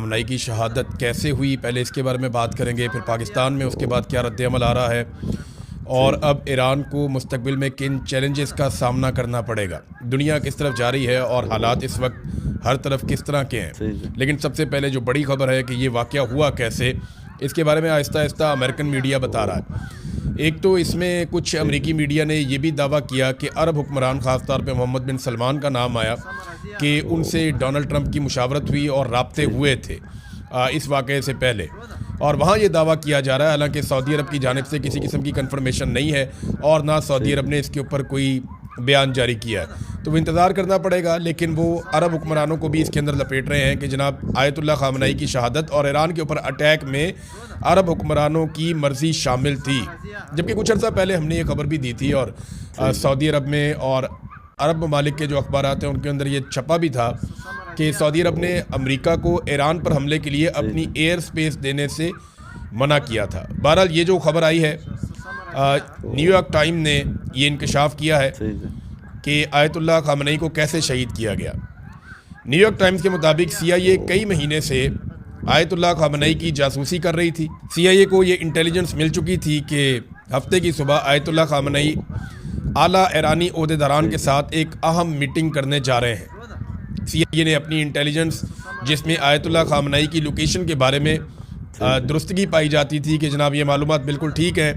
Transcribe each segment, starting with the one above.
Khamenei की शहादत कैसे हुई, पहले इसके बारे में बात करेंगे, फिर पाकिस्तान में उसके बाद क्या रद्द-ए-अमल आ रहा है और अब ईरान को मुस्तकबिल में किन चैलेंजेस का सामना करना पड़ेगा, दुनिया किस तरफ जा रही है और हालात इस वक्त हर तरफ किस तरह के हैं। लेकिन सबसे पहले जो बड़ी खबर है कि ये वाक़या हुआ कैसे, इसके बारे में आहिस्ता आहिस्ता अमेरिकन मीडिया बता रहा है। एक तो इसमें कुछ अमेरिकी मीडिया ने ये भी दावा किया कि अरब हुक्मरान, ख़ास तौर पे मोहम्मद बिन सलमान का नाम आया कि उनसे डोनाल्ड ट्रंप की मुशावरत हुई और राब्ते हुए थे इस वाक़े से पहले, और वहाँ ये दावा किया जा रहा है, हालांकि सऊदी अरब की जानिब से किसी किस्म की कंफर्मेशन नहीं है और ना सऊदी अरब ने इसके ऊपर कोई बयान जारी किया है, तो वो इंतज़ार करना पड़ेगा। लेकिन वो अरब हुक्मरानों को भी इसके अंदर लपेट रहे हैं कि जनाब आयतुल्लाह खामनेई की शहादत और ईरान के ऊपर अटैक में अरब हुक्मरानों की मर्ज़ी शामिल थी। जबकि कुछ अर्सा पहले हमने ये खबर भी दी थी और सऊदी अरब में और अरब ममालिक के जो अखबारात हैं उनके अंदर ये छपा भी था कि सऊदी अरब ने अमेरिका को ईरान पर हमले के लिए अपनी एयर स्पेस देने से मना किया था। बहरहाल ये जो खबर आई है, न्यूयॉर्क टाइम ने ये इंकशाफ किया है कि आयतुल्लाह खामनेई को कैसे शहीद किया गया। न्यूयॉर्क टाइम्स के मुताबिक CIA कई महीने से आयतुल्लाह खामनेई की जासूसी कर रही थी। CIA को ये इंटेलिजेंस मिल चुकी थी कि हफ्ते की सुबह आयतुल्लाह खामनेई आला ईरानी ओहदेदारान के साथ एक अहम मीटिंग करने जा रहे हैं। CIA ने अपनी इंटेलिजेंस, जिसमें आयतुल्लाह खामनेई की लोकेशन के बारे में दुरुस्तगी पाई जाती थी कि जनाब ये मालूमात बिल्कुल ठीक है,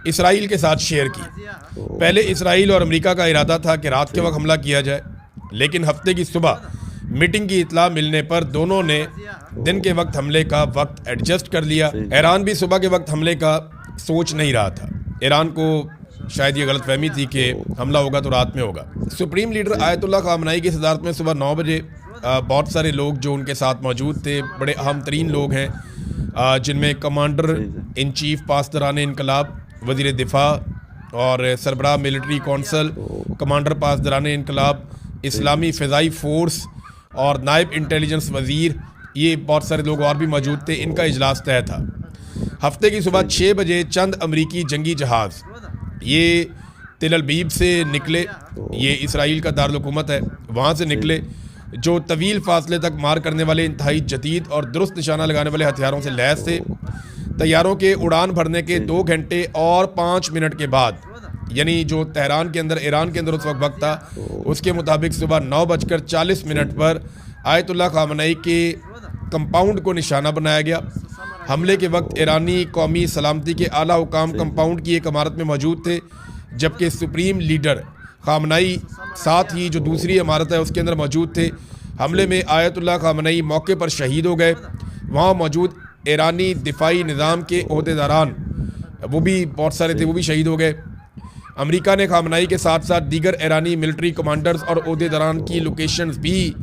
इसराइल के साथ शेयर की। पहले इसराइल और अमेरिका का इरादा था कि रात के वक्त हमला किया जाए, लेकिन हफ्ते की सुबह मीटिंग की इतला मिलने पर दोनों ने दिन के वक्त हमले का वक्त एडजस्ट कर लिया। ईरान भी सुबह के वक्त हमले का सोच नहीं रहा था। ईरान को शायद ये गलतफहमी थी कि हमला होगा तो रात में होगा। सुप्रीम लीडर आयतुल्लाह खामनेई की सदारत में सुबह 9 बजे बहुत सारे लोग जो उनके साथ मौजूद थे, बड़े अहम तरीन लोग हैं, जिनमें कमांडर इन चीफ पासदारान इनकलाब, वज़ीर दिफा और सरबराह मिलिट्री कौंसल, कमांडर पासदारान इनकलाब, इस्लामी फ़िज़ाई फ़ोर्स और नायब इंटेलिजेंस वज़ीर, ये बहुत सारे लोग और भी मौजूद थे। इनका इजलास तय था। हफ्ते की सुबह 6 बजे चंद अमरीकी जंगी जहाज़ ये तिल अबीब से निकले, ये इसराइल का दारुल-हुकूमत है, वहाँ से निकले, जो तवील फासले तक मार करने वाले इंतहाई जदीद और दुरुस्त निशाना लगाने वाले हथियारों से लैस थे। तैयारों के उड़ान भरने के 2 घंटे और 5 मिनट के बाद, यानी जो तेहरान के अंदर, ईरान के अंदर उस वक्त था, उसके मुताबिक सुबह 9:40 पर आयतुल्लाह खामनेई के कंपाउंड को निशाना बनाया गया। हमले के वक्त ईरानी कौमी सलामती के आला हुकाम कंपाउंड की एक इमारत में मौजूद थे, जबकि सुप्रीम लीडर खामनेई साथ ही जो दूसरी इमारत है उसके अंदर मौजूद थे। हमले में आयतुल्लाह खामनेई मौके पर शहीद हो गए। वहाँ मौजूद ईरानी दिफाई निज़ाम के ओहदेदारान, वो भी बहुत सारे थे, वो भी शहीद हो गए। अमेरिका ने खामनेई के साथ साथ दीगर ईरानी मिलिट्री कमांडर्स और ओहदेदारान की लोकेशंस भी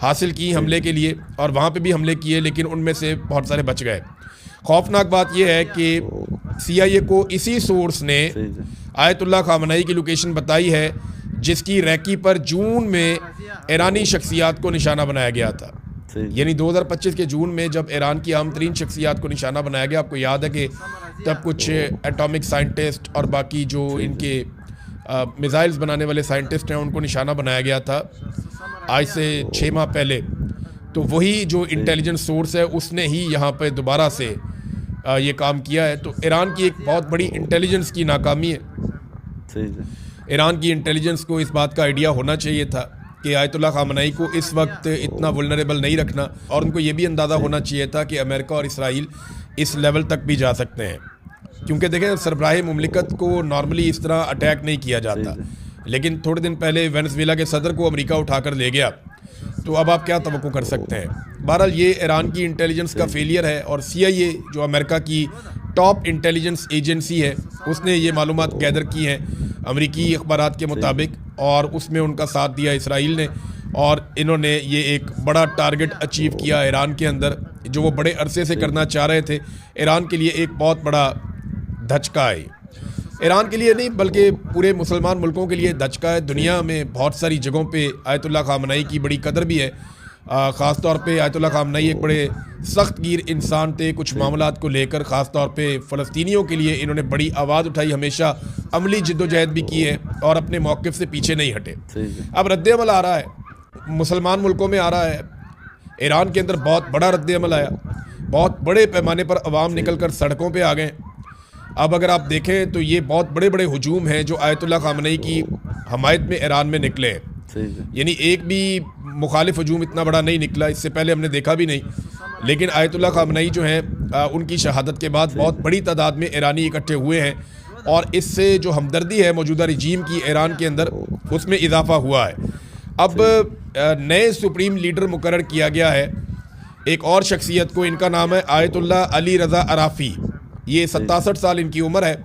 हासिल की हमले के लिए और वहाँ पे भी हमले किए, लेकिन उनमें से बहुत सारे बच गए। खौफनाक बात यह है कि CIA को इसी सोर्स ने आयतुल्लाह खामनेई की लोकेशन बताई है, जिसकी रैकी पर जून में ईरानी शख्सियात को निशाना बनाया गया था। यानी 2025 के जून में जब ईरान की अहम तरीन शख्सियात को निशाना बनाया गया, आपको याद है कि तब कुछ एटॉमिक साइंटिस्ट और बाकी जो इनके मिसाइल्स बनाने वाले साइंटिस्ट हैं उनको निशाना बनाया गया था आज से 6 माह पहले। तो वही जो इंटेलिजेंस सोर्स है उसने ही यहाँ पे दोबारा से ये काम किया है। तो ईरान की एक बहुत बड़ी इंटेलिजेंस की नाकामी है। ईरान की इंटेलिजेंस को इस बात का आइडिया होना चाहिए था कि आयतुल्लाह खामनेई को इस वक्त इतना वुल्नरेबल नहीं रखना, और उनको ये भी अंदाज़ा होना चाहिए था कि अमेरिका और इसराइल इस लेवल तक भी जा सकते हैं। क्योंकि देखें, सरबराह मुमलिकत को नॉर्मली इस तरह अटैक नहीं किया जाता, लेकिन थोड़े दिन पहले वेनेज़ुएला के सदर को अमेरिका उठाकर ले गया, तो अब आप क्या तवक्को कर सकते हैं। बहरहाल ये ईरान की इंटेलिजेंस का फेलियर है और CIA जो अमेरिका की टॉप इंटेलिजेंस एजेंसी है, उसने ये मालूमात गैदर की हैं अमेरिकी अखबारात के मुताबिक, और उसमें उनका साथ दिया इसराइल ने, और इन्होंने ये एक बड़ा टारगेट अचीव किया ईरान के अंदर, जो वो बड़े अरसे से करना चाह रहे थे। ईरान के लिए एक बहुत बड़ा धचका है। ईरान के लिए नहीं बल्कि पूरे मुसलमान मुल्कों के लिए धचका है। दुनिया में बहुत सारी जगहों पे आयतुल्लाह खामनेई की बड़ी कदर भी है। ख़ास तौर पे आयतुल्लाह खामनेई एक बड़े सख्त गिर इंसान थे कुछ मामलात को लेकर। ख़ास तौर पे फ़लस्तीनियों के लिए इन्होंने बड़ी आवाज़ उठाई, हमेशा अमली जिद्दोजहद भी की है और अपने मौक़िफ़ से पीछे नहीं हटे। अब रद्द-ए-अमल आ रहा है, मुसलमान मुल्कों में आ रहा है, ईरान के अंदर बहुत बड़ा रद्द-ए-अमल आया, बहुत बड़े पैमाने पर अवाम निकल कर सड़कों पे आ गए। अब अगर आप देखें तो ये बहुत बड़े बड़े हुजूम हैं जो आयतुल्लाह खामनेई की हमायत में ईरान में निकले हैं। यानी एक भी मुखालिफ हुजूम इतना बड़ा नहीं निकला, इससे पहले हमने देखा भी नहीं। लेकिन आयतुल्लाह खामनेई जो हैं उनकी शहादत के बाद बहुत बड़ी तादाद में ईरानी इकट्ठे हुए हैं और इससे जो हमदर्दी है मौजूदा रजीम की ईरान के अंदर, उसमें इजाफा हुआ है। अब नए सुप्रीम लीडर मुकर्रर किया गया है एक और शख्सियत को, इनका नाम है आयतुल्लाह अली रज़ा अराफ़ी। ये 67 साल इनकी उम्र है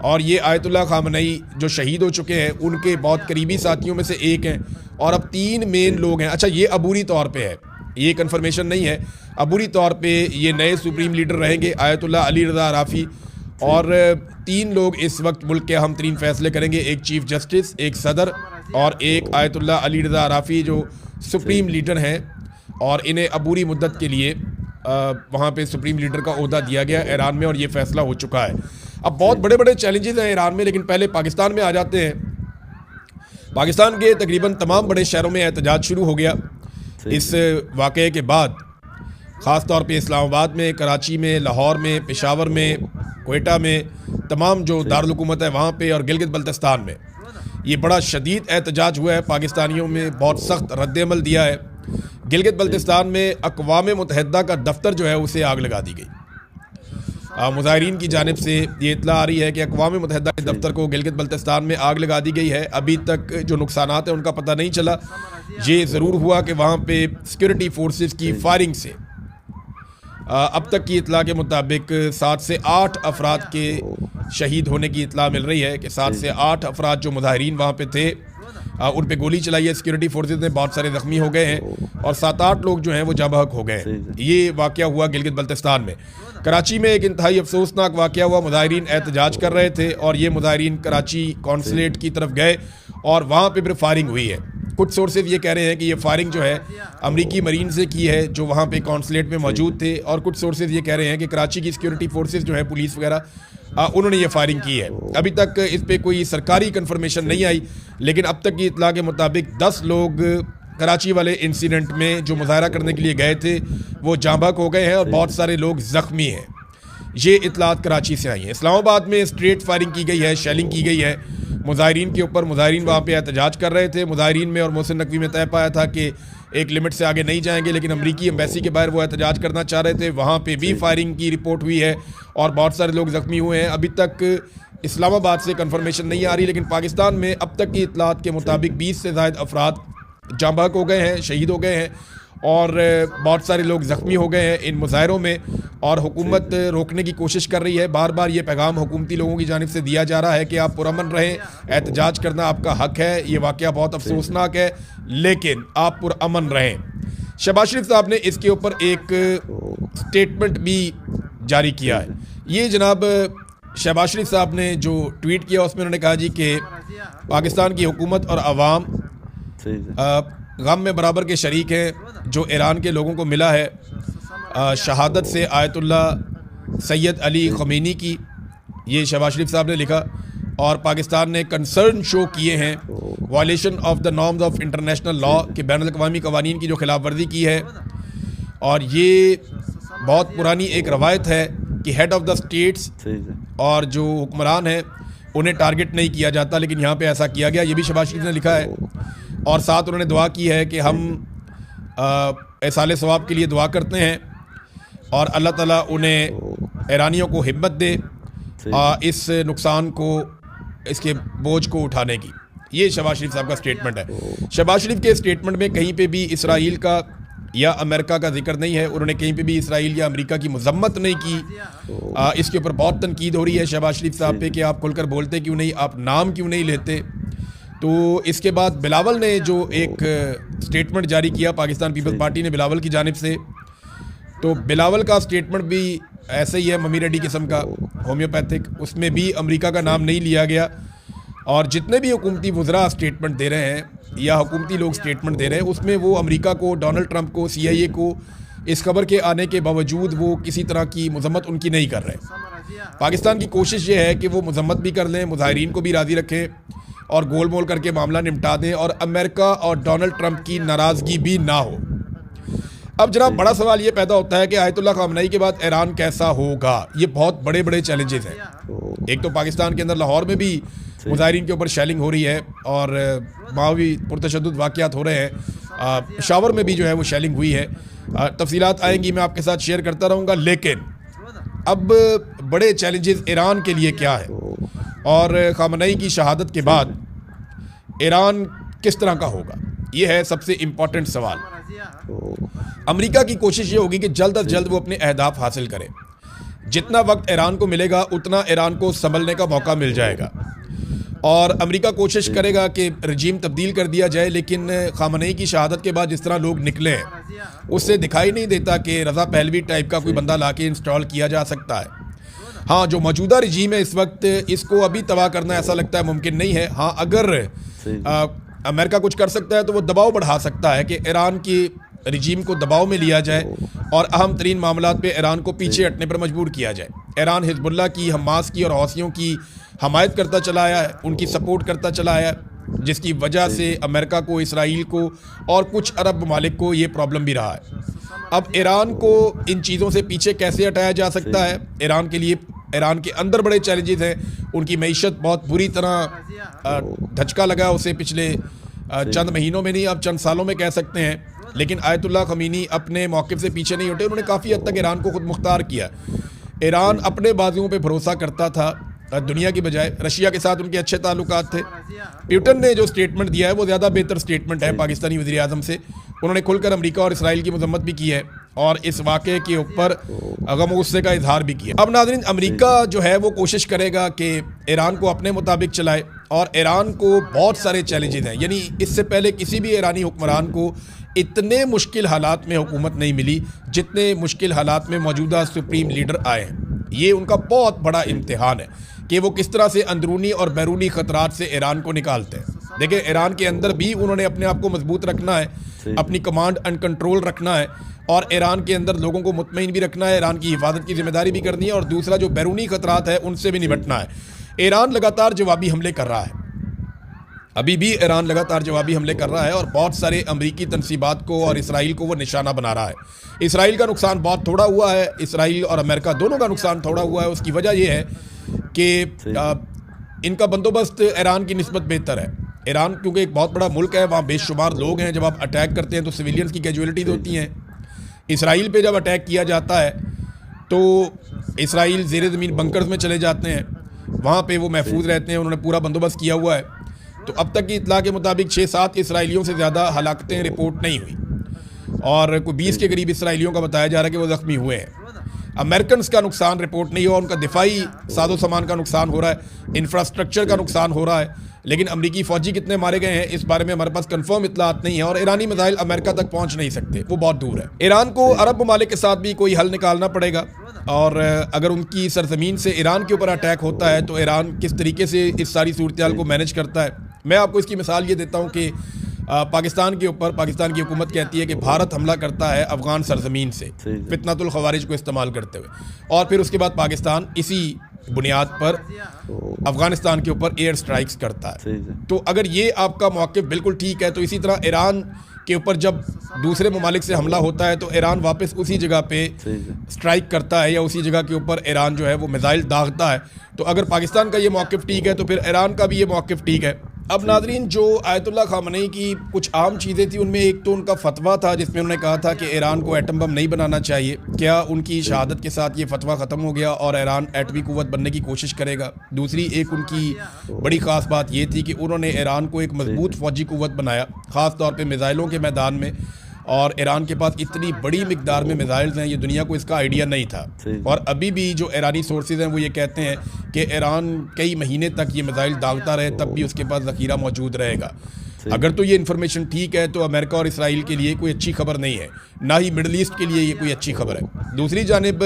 और ये आयतुल्लाह खामनेई जो शहीद हो चुके हैं उनके बहुत करीबी साथियों में से एक हैं। और अब 3 मेन लोग हैं। अच्छा, ये अबूरी तौर पे है, ये कंफर्मेशन नहीं है, अबूरी तौर पे ये नए सुप्रीम लीडर रहेंगे आयतुल्लाह अली रज़ा अराफ़ी। और 3 लोग इस वक्त मुल्क के अहम तरीन फैसले करेंगे, एक चीफ जस्टिस, एक सदर और एक आयतुल्लाह अली रज़ा अराफ़ी जो सुप्रीम लीडर हैं। और इन्हें अबूरी मुद्दत के लिए वहाँ पे सुप्रीम लीडर का ओहदा दिया गया ईरान में और ये फैसला हो चुका है। अब बहुत बड़े बड़े चैलेंजेस हैं ईरान में, लेकिन पहले पाकिस्तान में आ जाते हैं। पाकिस्तान के तकरीबन तमाम बड़े शहरों में एहतजाज शुरू हो गया इस वाक़े के बाद, ख़ास तौर पे इस्लामाबाद में, कराची में, लाहौर में, पेशावर में, कोयटा में, तमाम जो दारुल हुकूमत है वहाँ पे, और गिलगित बल्तिस्तान में ये बड़ा शदीद एहतजाज हुआ है। पाकिस्तानियों में बहुत सख्त रद्द-ए-अमल दिया है। गिलगित बल्तिस्तान में अक़वाम मुत्तहिदा का दफ्तर जो है उसे आग लगा दी गई। मुजाहिरीन की जानिब से ये इत्तला आ रही है कि अक़वाम मुत्तहिदा के दफ्तर को गिलगित बल्तिस्तान में आग लगा दी गई है। अभी तक जो नुकसानात हैं उनका पता नहीं चला। ये ज़रूर हुआ कि वहाँ पे सिक्योरिटी फोर्सेस की फायरिंग से अब तक की इत्तला के मुताबिक 7 से 8 अफराद के शहीद होने की इत्तला मिल रही है कि 7 से 8 अफराद जो मुजाहिरीन वहाँ पे थे उन पे गोली चलाई है सिक्योरिटी फोर्सेस ने, बहुत सारे ज़ख्मी हो गए हैं और 7-8 लोग जो हैं वो जाँ बहक हो गए हैं। ये वाक़या हुआ गिलगित बल्तिस्तान में। कराची में एक इंतहाई अफसोसनाक वाक़या हुआ। मुजाहिरीन एहतजाज कर रहे थे और ये मुजाहिरीन कराची कौंसलेट की तरफ गए और वहाँ पे फिर फायरिंग हुई है। कुछ सोर्सेज ये कह रहे हैं कि ये फायरिंग जो है अमरीकी मरीन से की है जो वहाँ पे कौंसलेट में मौजूद थे, और कुछ सोर्सेज ये कह रहे हैं कि कराची की सिक्योरिटी फोर्सेज जो है, पुलिस वगैरह, उन्होंने ये फायरिंग की है। अभी तक इस पर कोई सरकारी कन्फर्मेशन नहीं आई, लेकिन अब तक की इत्तला के मुताबिक 10 लोग कराची वाले इंसिडेंट में जो मुजाहरा करने के लिए गए थे वो जाँ बहक हो गए हैं और बहुत सारे लोग ज़ख्मी हैं। ये इत्तलात कराची से आई हैं। इस्लामाबाद में स्ट्रेट फायरिंग की गई है, शेलिंग की गई है मुजाहिरीन के ऊपर। मुजाहिरीन वहाँ पे एहतजाज कर रहे थे। मुजाहिरीन में और मोहसिन नकवी में तय पाया था कि एक लिमिट से आगे नहीं जाएंगे, लेकिन अमरीकी एम्बेसी के बाहर वो एहतजाज करना चाह रहे थे। वहाँ पे भी फायरिंग की रिपोर्ट हुई है और बहुत सारे लोग ज़ख्मी हुए हैं। अभी तक इस्लामाबाद से कन्फर्मेशन नहीं आ रही, लेकिन पाकिस्तान में अब तक की इत्तलात के मुताबिक 20 से ज़ायद अफराद जाँ बहक हो गए हैं, शहीद हो गए हैं और बहुत सारे लोग ज़ख्मी हो गए हैं इन मुजाहरों में। और हुकूमत रोकने की कोशिश कर रही है। बार बार ये पैगाम हुकूमती लोगों की जानिब से दिया जा रहा है कि आप पुरअमन रहें, एहतजाज करना आपका हक है। ये वाक़या बहुत अफसोसनाक है, लेकिन आप पुरअमन रहें। शहबाज शरीफ साहब ने इसके ऊपर एक स्टेटमेंट भी जारी किया है। ये जनाब शहबाज शरीफ साहब ने जो ट्वीट किया उसमें उन्होंने कहा जी कि पाकिस्तान की हुकूमत और आवाम गम में बराबर के शरीक हैं। जो ईरान के लोगों को मिला है शहादत से आयतुल्लाह सैयद अली ख़मीनी की, ये शहबाज शरीफ साहब ने लिखा। और पाकिस्तान ने कंसर्न शो किए हैं violation of the norms of international law के बैनुल अक़वामी क़वानीन की जो खिलाफ वर्जी की है। और ये बहुत पुरानी एक रवायत है कि हेड ऑफ़ द स्टेट्स और जो हुक्मरान हैं उन्हें टारगेट नहीं किया जाता, लेकिन यहाँ पे ऐसा किया गया। ये भी शहबाज शरीफ ने लिखा है और साथ उन्होंने दुआ की है कि हम इसाले सवाब के लिए दुआ करते हैं और अल्लाह ताला उन्हें ईरानियों को हिम्मत दे इस नुकसान को, इसके बोझ को उठाने की। ये शहबाज शरीफ साहब का स्टेटमेंट है। शहबाज शरीफ के स्टेटमेंट में कहीं पे भी इसराइल का या अमेरिका का जिक्र नहीं है। उन्होंने कहीं पे भी इसराइल या अमेरिका की मजम्मत नहीं की। इसके ऊपर बहुत तनकीद हो रही है शहबाज शरीफ साहब पे कि आप खुलकर बोलते क्यों नहीं, आप नाम क्यों नहीं लेते। तो इसके बाद बिलावल ने जो एक स्टेटमेंट जारी किया, पाकिस्तान पीपल्स पार्टी ने बिलावल की जानिब से, तो बिलावल का स्टेटमेंट भी ऐसे ही है ममी रेड्डी किस्म का, होम्योपैथिक। उसमें भी अमेरिका का नाम नहीं लिया गया। और जितने भी हुकूमती वज़रा स्टेटमेंट दे रहे हैं या हुकूमती लोग स्टेटमेंट दे रहे हैं उसमें वो अमेरिका को, डोनाल्ड ट्रंप को, CIA को इस खबर के आने के बावजूद वो किसी तरह की मजम्मत उनकी नहीं कर रहे। पाकिस्तान की कोशिश ये है कि वो मजम्मत भी कर लें, मुजाहिरीन को भी राज़ी रखें और गोल मोल करके मामला निपटा दें और अमेरिका और डोनाल्ड ट्रंप की नाराज़गी भी ना हो। अब जनाब बड़ा सवाल ये पैदा होता है कि आयतुल्लाह खामनेई के बाद ईरान कैसा होगा। ये बहुत बड़े बड़े चैलेंजेस हैं। एक तो पाकिस्तान के अंदर लाहौर में भी मुजाहिरीन के ऊपर शेलिंग हो रही है और वहाँ भी पुरतशद्दुद वाक़यात हो रहे हैं। पेशावर में भी जो है वो शेलिंग हुई है। तफसीलात आएंगी, मैं आपके साथ शेयर करता रहूँगा। लेकिन अब बड़े चैलेंजेस ईरान के लिए क्या है और खामनेई की शहादत के बाद ईरान किस तरह का होगा, ये है सबसे इम्पॉर्टेंट सवाल। अमेरिका की कोशिश ये होगी कि जल्द अज जल्द वो अपने अहदाफ हासिल करे। जितना वक्त ईरान को मिलेगा उतना ईरान को संभलने का मौका मिल जाएगा और अमेरिका कोशिश करेगा कि रजीम तब्दील कर दिया जाए। लेकिन खामनेई की शहादत के बाद जिस तरह लोग निकले हैं उससे दिखाई नहीं देता कि रज़ा पहलवी टाइप का कोई बंदा लाके इंस्टॉल किया जा सकता है। हाँ, जो मौजूदा रजीम है इस वक्त, इसको अभी तबाह करना ऐसा लगता है मुमकिन नहीं है। हाँ, अगर अमेरिका कुछ कर सकता है तो वो दबाव बढ़ा सकता है कि ईरान की रजीम को दबाव में लिया जाए और अहम तरीन मामलात पे ईरान को पीछे हटने पर मजबूर किया जाए। ईरान हिजबुल्लाह की, हमास की और हौसियों की हमायत करता चला आया है, उनकी सपोर्ट करता चला आया है, जिसकी वजह से अमेरिका को, इसराइल को और कुछ अरब ममालिक को ये प्रॉब्लम भी रहा है। अब ईरान को इन चीज़ों से पीछे कैसे हटाया जा सकता है? ईरान के लिए ईरान के अंदर बड़े चैलेंजेस हैं। उनकी मईशत बहुत बुरी तरह धचका लगा उसे पिछले चंद महीनों में नहीं, अब चंद सालों में कह सकते हैं। लेकिन आयतुल्लाह खमीनी अपने मौक़िफ़ से पीछे नहीं हटे। उन्होंने काफ़ी हद तक ईरान को खुद मुख्तार किया। ईरान अपने बाजुओं पे भरोसा करता था दुनिया की बजाय। रशिया के साथ उनके अच्छे ताल्लुकात थे। प्यूटन ने जो स्टेटमेंट दिया है वो ज़्यादा बेहतर स्टेटमेंट है पाकिस्तानी वज़ीर आज़म से। उन्होंने खुलकर अमेरिका और इसराइल की मजम्मत भी की है और इस वाक़े के ऊपर गम गुस्से का इजहार भी किया। अब नाज़रीन, अमेरिका जो है वो कोशिश करेगा कि ईरान को अपने मुताबिक चलाए और ईरान को बहुत सारे चैलेंजेस हैं। यानी इससे पहले किसी भी ईरानी हुक्मरान को इतने मुश्किल हालात में हुकूमत नहीं मिली जितने मुश्किल हालात में मौजूदा सुप्रीम लीडर आए हैं। ये उनका बहुत बड़ा इम्तिहान है कि वो किस तरह से अंदरूनी और बैरूनी ख़तरात से ईरान को निकालते हैं। देखिए, ईरान के अंदर भी उन्होंने अपने आप को मजबूत रखना है, अपनी कमांड एंड कंट्रोल रखना है और ईरान के अंदर लोगों को मुतमईन भी रखना है, ईरान की हिफाजत की जिम्मेदारी भी करनी है और दूसरा जो बैरूनी ख़तरात है उनसे भी निपटना है। ईरान लगातार जवाबी हमले कर रहा है। अभी भी ईरान लगातार जवाबी हमले कर रहा है और बहुत सारे अमरीकी तनसीबात को और इसराइल को वो निशाना बना रहा है। इसराइल का नुकसान बहुत थोड़ा हुआ है, इसराइल और अमेरिका दोनों का नुकसान थोड़ा हुआ है। उसकी वजह यह है कि इनका बंदोबस्त ईरान की निस्बत बेहतर है। ईरान क्योंकि एक बहुत बड़ा मुल्क है, वहाँ बेशुमार लोग हैं। जब आप अटैक करते हैं तो सिविलियंस की कैजुअलिटीज़ होती हैं। इसराइल पे जब अटैक किया जाता है तो इसराइल ज़ेरे ज़मीन बंकर्स में चले जाते हैं, वहाँ पे वो महफूज रहते हैं। उन्होंने पूरा बंदोबस्त किया हुआ है। तो अब तक की इतला के मुताबिक 6-7 इसराइलियों से ज़्यादा हलाकतें रिपोर्ट नहीं हुई और कोई 20 के करीब इसराइलियों का बताया जा रहा है कि वो ज़ख्मी हुए हैं। अमेरिकन का नुकसान रिपोर्ट नहीं हुआ, उनका दिफाई साजो सामान का नुकसान हो रहा है, इंफ्रास्ट्रक्चर का नुकसान हो रहा है। लेकिन अमरीकी फ़ौजी कितने मारे गए हैं इस बारे में हमारे पास कंफर्म इतलात नहीं है और ईरानी मिसाइल अमेरिका तक पहुंच नहीं सकते, वो बहुत दूर है। ईरान को अरब ममालिक के साथ भी कोई हल निकालना पड़ेगा और अगर उनकी सरजमीन से ईरान के ऊपर अटैक होता है तो ईरान किस तरीके से इस सारी सूरत को मैनेज करता है। मैं आपको इसकी मिसाल ये देता हूँ कि पाकिस्तान के ऊपर पाकिस्तान की हुकूमत कहती है कि भारत हमला करता है अफ़गान सरजमीन से फितनतुल ख़वारिज को इस्तेमाल करते हुए और फिर उसके बाद पाकिस्तान इसी बुनियाद पर अफ़गानिस्तान के ऊपर एयर स्ट्राइक्स करता है। तो अगर ये आपका मौक़िफ़ बिल्कुल ठीक है तो इसी तरह ईरान के ऊपर जब दूसरे ममालिक से हमला होता है तो ईरान वापस उसी जगह पे स्ट्राइक करता है या उसी जगह के ऊपर ईरान जो है वो मिसाइल दागता है। तो अगर पाकिस्तान का ये मौक़िफ़ ठीक है तो फिर ईरान का भी ये मौक़िफ़ ठीक है। अब नाज़रीन, जो आयतुल्लाह खामनेई की कुछ आम चीज़ें थी उनमें एक तो उनका फतवा था जिसमें उन्होंने कहा था कि ईरान को एटम बम नहीं बनाना चाहिए। क्या उनकी शहादत के साथ ये फतवा ख़त्म हो गया और ईरान एटमी क़ुव्वत बनने की कोशिश करेगा? दूसरी एक उनकी बड़ी ख़ास बात ये थी कि उन्होंने ईरान को एक मजबूत फ़ौजी क़ुव्वत बनाया, ख़ास तौर पर मिसाइलों के मैदान में। और ईरान के पास इतनी बड़ी मिकदार में मिसाइल्स हैं, ये दुनिया को इसका आइडिया नहीं था। और अभी भी जो ईरानी सोर्सेज हैं वो ये कहते हैं कि ईरान कई महीने तक ये मिसाइल दागता रहे तब भी उसके पास ज़ख़ीरा मौजूद रहेगा। अगर तो ये इन्फॉर्मेशन ठीक है तो अमेरिका और इसराइल के लिए कोई अच्छी खबर नहीं है, ना ही मिडल ईस्ट के लिए ये कोई अच्छी खबर है। दूसरी जानिब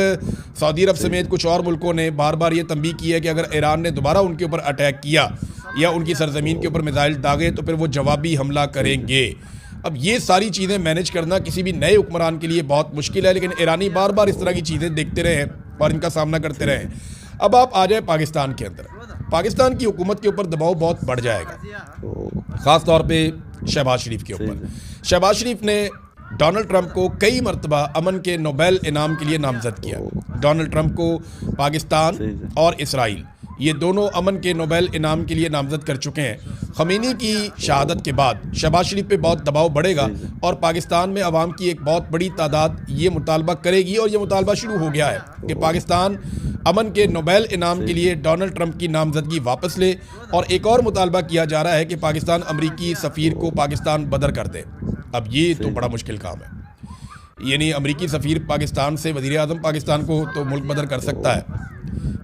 सऊदी अरब समेत कुछ और मुल्कों ने बार बार ये तंबीह की है कि अगर ईरान ने दोबारा उनके ऊपर अटैक किया या उनकी सरजमीन के ऊपर मिसाइल दागे तो फिर वो जवाबी हमला करेंगे। अब ये सारी चीज़ें मैनेज करना किसी भी नए हुक्मरान के लिए बहुत मुश्किल है, लेकिन ईरानी बार बार इस तरह की चीज़ें देखते रहे हैं और इनका सामना करते रहे हैं। अब आप आ जाए पाकिस्तान के अंदर, पाकिस्तान की हुकूमत के ऊपर दबाव बहुत बढ़ जाएगा, ख़ास तौर पे शहबाज शरीफ के ऊपर। शहबाज शरीफ ने डोनाल्ड ट्रंप को कई मरतबा अमन के नोबेल इनाम के लिए नामजद किया। डोनाल्ड ट्रंप को पाकिस्तान और इसराइल ये दोनों अमन के नोबेल इनाम के लिए नामजद कर चुके हैं। ख़मीनी की शहादत के बाद शहबाज शरीफ पे बहुत दबाव बढ़ेगा और पाकिस्तान में अवाम की एक बहुत बड़ी तादाद ये मुतालबा करेगी और ये मुतालबा शुरू हो गया है कि पाकिस्तान अमन के नोबेल इनाम के लिए डोनाल्ड ट्रंप की नामजदगी वापस ले। और एक और मुतालबा किया जा रहा है कि पाकिस्तान अमरीकी सफ़ीर को पाकिस्तान बदर कर दे। अब ये तो बड़ा मुश्किल काम है, यानी अमरीकी सफ़ीर पाकिस्तान से वज़ीर आज़म पाकिस्तान को तो मुल्क बदर कर सकता है।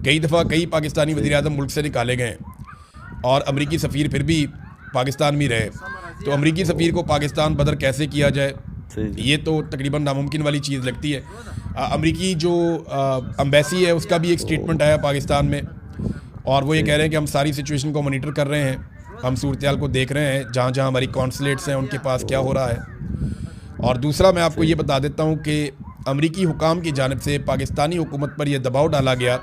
कई दफ़ा कई पाकिस्तानी वज़ीर आज़म मुल्क से निकाले गए और अमरीकी सफ़ीर फिर भी पाकिस्तान में रहे, तो अमरीकी सफ़ीर को पाकिस्तान बदर कैसे किया जाए, ये तो तकरीबन नामुमकिन वाली चीज़ लगती है। अमरीकी जो एम्बेसी है उसका भी एक स्टेटमेंट आया पाकिस्तान में और वो ये कह रहे हैं कि हम सारी सिचुएशन को मॉनिटर कर रहे हैं, हम सूरत को देख रहे हैं, जहाँ जहाँ हमारी कॉन्सुलेट्स हैं उनके पास क्या हो रहा है। और दूसरा मैं आपको ये बता देता हूँ कि अमरीकी हुकाम की जानिब से पाकिस्तानी हुकूमत पर यह दबाव डाला गया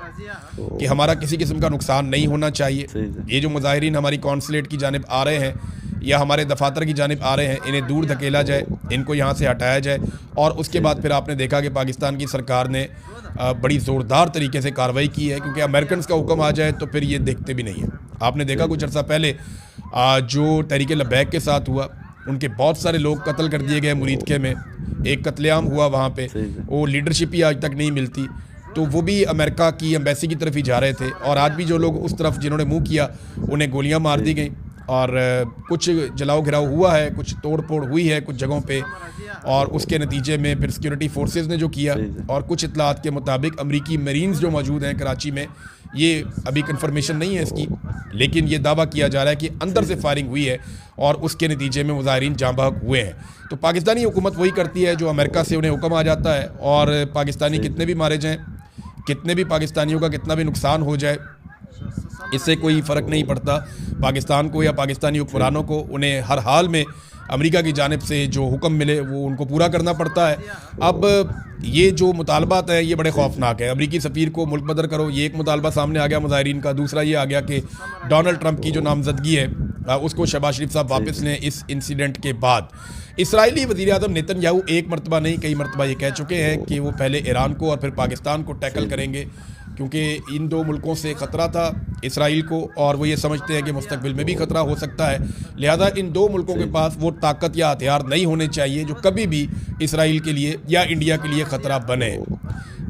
कि हमारा किसी किस्म का नुकसान नहीं होना चाहिए। ये जो मुजाहिरीन हमारी कॉन्सुलेट की जानिब आ रहे हैं या हमारे दफातर की जानिब आ रहे हैं, इन्हें दूर धकेला जाए, इनको यहाँ से हटाया जाए। और उसके बाद फिर आपने देखा कि पाकिस्तान की सरकार ने बड़ी ज़ोरदार तरीके से कार्रवाई की है, क्योंकि अमेरिकन का हुक्म आ जाए तो फिर ये देखते भी नहीं है। आपने देखा कुछ अर्सा पहले जो तहरीक लब्बैक के साथ हुआ, उनके बहुत सारे लोग कत्ल कर दिए गए मुरीदके में, एक कत्लेआम हुआ वहाँ पे, वो लीडरशिप ही आज तक नहीं मिलती, तो वो भी अमेरिका की एम्बेसी की तरफ ही जा रहे थे। और आज भी जो लोग उस तरफ जिन्होंने मुंह किया उन्हें गोलियां मार दी गई और कुछ जलाओ घिराव हुआ है, कुछ तोड़ फोड़ हुई है कुछ जगहों पे, और उसके नतीजे में फिर सिक्योरिटी फोर्सेस ने जो किया, और कुछ इतलात के मुताबिक अमरीकी मरीन्स जो मौजूद हैं कराची में, ये अभी कंफर्मेशन नहीं है इसकी, लेकिन ये दावा किया जा रहा है कि अंदर से फायरिंग हुई है और उसके नतीजे में मुजाहिरीन जाँ बहक हुए हैं। तो पाकिस्तानी हुकूमत वही करती है जो अमेरिका से उन्हें हुक्म आ जाता है, और पाकिस्तानी कितने भी मारे जाएँ, कितने भी पाकिस्तानियों का कितना भी नुकसान हो जाए, इससे कोई फ़र्क नहीं पड़ता पाकिस्तान को या पाकिस्तानी हुक्मरानों को। उन्हें हर हाल में अमेरिका की जानिब से जो हुक्म मिले वो उनको पूरा करना पड़ता है। अब ये जो मुतालबात है ये बड़े खौफनाक है। अमरीकी सफ़ीर को मुल्क बदर करो, ये एक मुतालबा सामने आ गया मुजाहिरीन का। दूसरा ये आ गया कि डोनाल्ड ट्रंप की जो नामजदगी है उसको शहबाज शरीफ साहब वापस लें इस इंसिडेंट के बाद। इसराइली वज़ीर आज़म नेतन्याहू एक मरतबा नहीं कई मरतबा ये कह चुके हैं कि वो पहले ईरान को और फिर पाकिस्तान को टैकल करेंगे, क्योंकि इन दो मुल्कों से ख़तरा था इसराइल को, और वो ये समझते हैं कि मुस्तकबिल में भी ख़तरा हो सकता है। लिहाजा इन दो मुल्कों के पास वो ताकत या हथियार नहीं होने चाहिए जो कभी भी इसराइल के लिए या इंडिया के लिए ख़तरा बने।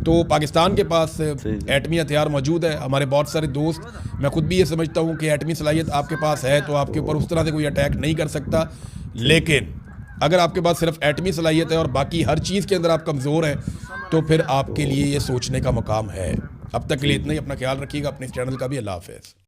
तो पाकिस्तान के पास एटमी हथियार मौजूद है। हमारे बहुत सारे दोस्त, मैं खुद भी ये समझता हूँ कि एटमी सलाहियत आपके पास है तो आपके ऊपर उस तरह से कोई अटैक नहीं कर सकता, लेकिन अगर आपके पास सिर्फ एटमी सलाहियत है और बाकी हर चीज़ के अंदर आप कमज़ोर हैं, तो फिर आपके लिए ये सोचने का मकाम है। अब तक के लिए इतना ही। अपना ख्याल रखिएगा, अपने इस चैनल का भी। अल्लाह हाफ़िज़।